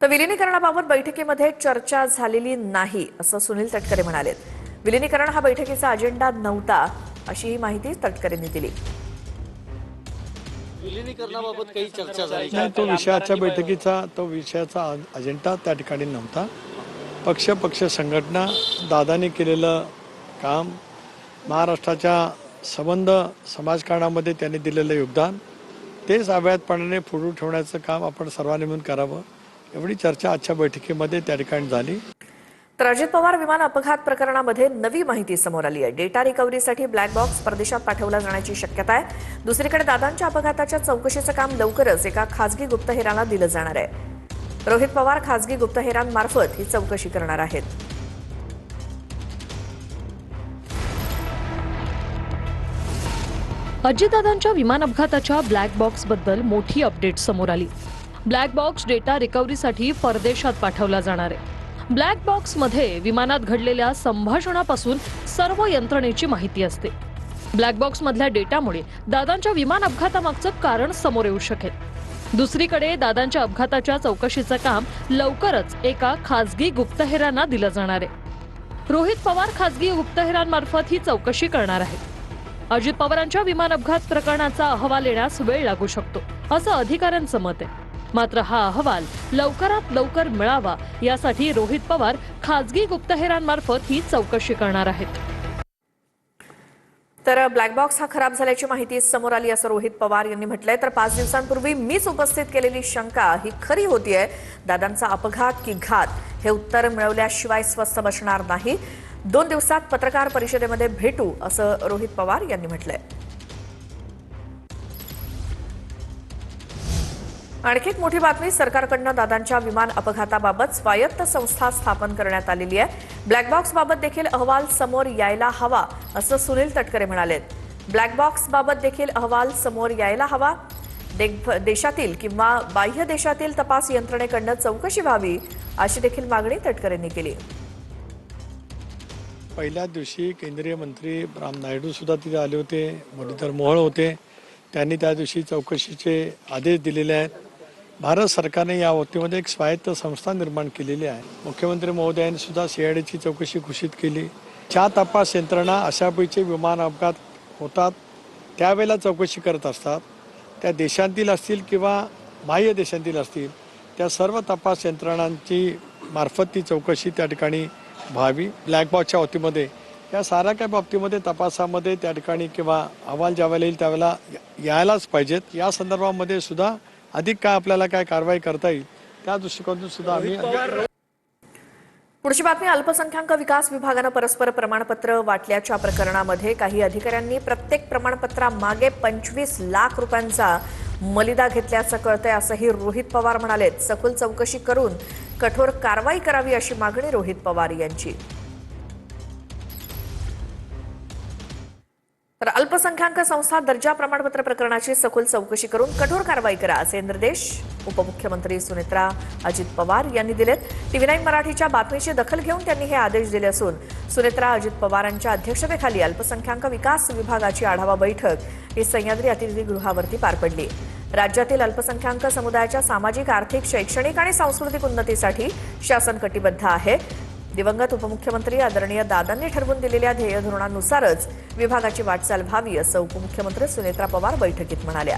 तर विलिनीकरणाबाबत बैठकीमध्ये चर्चा झालेली नाही असं सुनील तटकरे म्हणाले। विलिनीकरण हा बैठकीचा अजेंडा नव्हता अशी ही माहिती तटकरेंनी दिली। विलिनीकरणाबाबत काही चर्चा झाली नाही, तो विषयाचा अजेंडा त्या ठिकाणी नव्हता। पक्ष संघटना दादाने केलेलं काम, महाराष्ट्राच्या संबंध समाजकारणामध्ये त्यांनी दिलेलं योगदान, तेच अव्याहतपणाने पुढे ठेवण्याचं काम आपण सर्वांनी मिळून करावं, एवढी चर्चा आजच्या बैठकीमध्ये त्या ठिकाणी झाली। तर अजित पवार विमान अपघात प्रकरणामध्ये नवी माहिती समोर आली आहे। डेटा रिकव्हरीसाठी ब्लॅक बॉक्स परदेशात पाठवला जाण्याची शक्यता आहे। दुसरीकडे दादांच्या अपघाताच्या चौकशीचं काम लवकरच एका खासगी गुप्तहेराला दिलं जाणार आहे। रोहित पवार खासगी गुप्तहेरांमार्फत ही चौकशी करणार आहेत। अजितदादांच्या विमान अपघाताच्या ब्लॅक बॉक्स बद्दल मोठी अपडेट समोर आली। ब्लॅक बॉक्स डेटा रिकव्हरीसाठी परदेशात पाठवला जाणार आहे। ब्लॅक बॉक्स मध्ये विमानात घडलेल्या संभाषणापासून सर्व यंत्रणेची माहिती असते। ब्लॅक बॉक्स मधल्या डेटामुळे दादांच्या विमान अपघातामागचं कारण समोर येऊ शकेल। दुसरीकडे दादांच्या अपघाताच्या चौकशीचं काम लवकरच एका खासगी गुप्तहेरांना दिलं जाणार आहे। रोहित पवार खासगी गुप्तहेरांमार्फत ही चौकशी करणार आहेत। अजित पवारांच्या विमान अपघात प्रकरणाचा अहवाल येण्यास वेळ लागू शकतो असं अधिकाऱ्यांचं मत आहे। मात्र हा अहवाल लवकरात लवकर मिळावा यासाठी रोहित पवार खासगी गुप्तहेरांमार्फत ही चौकशी करणार आहेत। तर ब्लॅक बॉक्स हा खराब झाल्याची माहिती समोर आली असं रोहित पवार यांनी म्हटलंय। तर 5 दिवसांपूर्वी मीच उपस्थित केलेली शंका ही खरी होतीये। दादांचा अपघात की घात हे उत्तर मिळवल्याशिवाय स्वस्थ बसणार नाही। 2 दिवसात पत्रकार परिषदेमध्ये भेटू असं रोहित पवार यांनी म्हटलंय। आणखी एक मोठी बातमी, सरकारकडून दादांच्या विमान अपघाताबाबत स्वायत्त संस्था स्थापन करण्यात आलेली आहे। ब्लॅक बॉक्स बाबत देखील अहवाल समोर यायला हवा असं सुनील तटकरे म्हणाले। ब्लॅक बॉक्स बाबत देखील अहवाल समोर यायला हवा। देशातील किंवा बाह्य देशातील तपास यंत्रणेकडून चौकशी व्हावी अशी देखील मागणी तटकरेंनी केली। पहिल्या दिवशी केंद्रीय मंत्री राम नायडू सुद्धा तिथे आले होते, मुरलीधर मोहोळ होते। त्यांनी त्या दिवशी चौकशीचे आदेश दिलेले आहेत। भारत सरकारने या बाबतीमध्ये एक स्वायत्त संस्था निर्माण केलेली आहे। मुख्यमंत्री महोदयांनी सुद्धा सीआयडीची चौकशी घोषित केली। ज्या तपास यंत्रणा अशापैकी विमान अपघात होतात त्यावेळेला चौकशी करत असतात, त्या देशांतील असतील किंवा बाह्य देशांतील असतील, त्या सर्व तपास यंत्रणांची मार्फत ती चौकशी त्या ठिकाणी व्हावी। ब्लॅक बॉक्सच्या बाबतीमध्ये या साऱ्या काही बाबतीमध्ये तपासामध्ये त्या ठिकाणी किंवा अहवाल ज्यावेळेला येईल त्यावेळेला यायलाच पाहिजेत। या संदर्भामध्ये सुद्धा अधिक काय आपल्याला काय कारवाई करता येईल त्या दृष्टिकोनातून सुद्धा आम्ही। पुढची बातमी, अल्पसंख्याक विकास विभागानं परस्पर प्रमाणपत्र वाटल्याच्या प्रकरणामध्ये काही अधिकाऱ्यांनी प्रत्येक प्रमाणपत्रामागे 25 लाख रुपयांचा मलिदा घेतल्याचं कळतंय असंही रोहित पवार म्हणाले। सखोल चौकशी करून कठोर कारवाई करावी अशी मागणी रोहित पवार यांची। तर अल्पसंख्याक संस्था दर्जा प्रमाणपत्र प्रकरणाची सखोल चौकशी करून कठोर कारवाई करा असे निर्देश उपमुख्यमंत्री सुनेत्रा अजित पवार यांनी दिलेत। TV9 मराठीच्या बातमीची दखल घेऊन त्यांनी हे आदेश दिले असून सुनेत्रा अजित पवारांच्या अध्यक्षतेखाली अल्पसंख्याक विकास विभागाची आढावा बैठक ही सह्याद्री अतिथीगृहावरती पार पडली। राज्यातील अल्पसंख्याक समुदायाच्या सामाजिक, आर्थिक, शैक्षणिक आणि सांस्कृतिक उन्नतीसाठी शासन कटिबद्ध आहे। दिवंगत उपमुख्यमंत्री आदरणीय दादांनी ठरवून दिलेल्या ध्येय धोरणानुसारच विभागाची वाटचाल व्हावी असं उपमुख्यमंत्री सुनेत्रा पवार बैठकीत म्हणाल्या।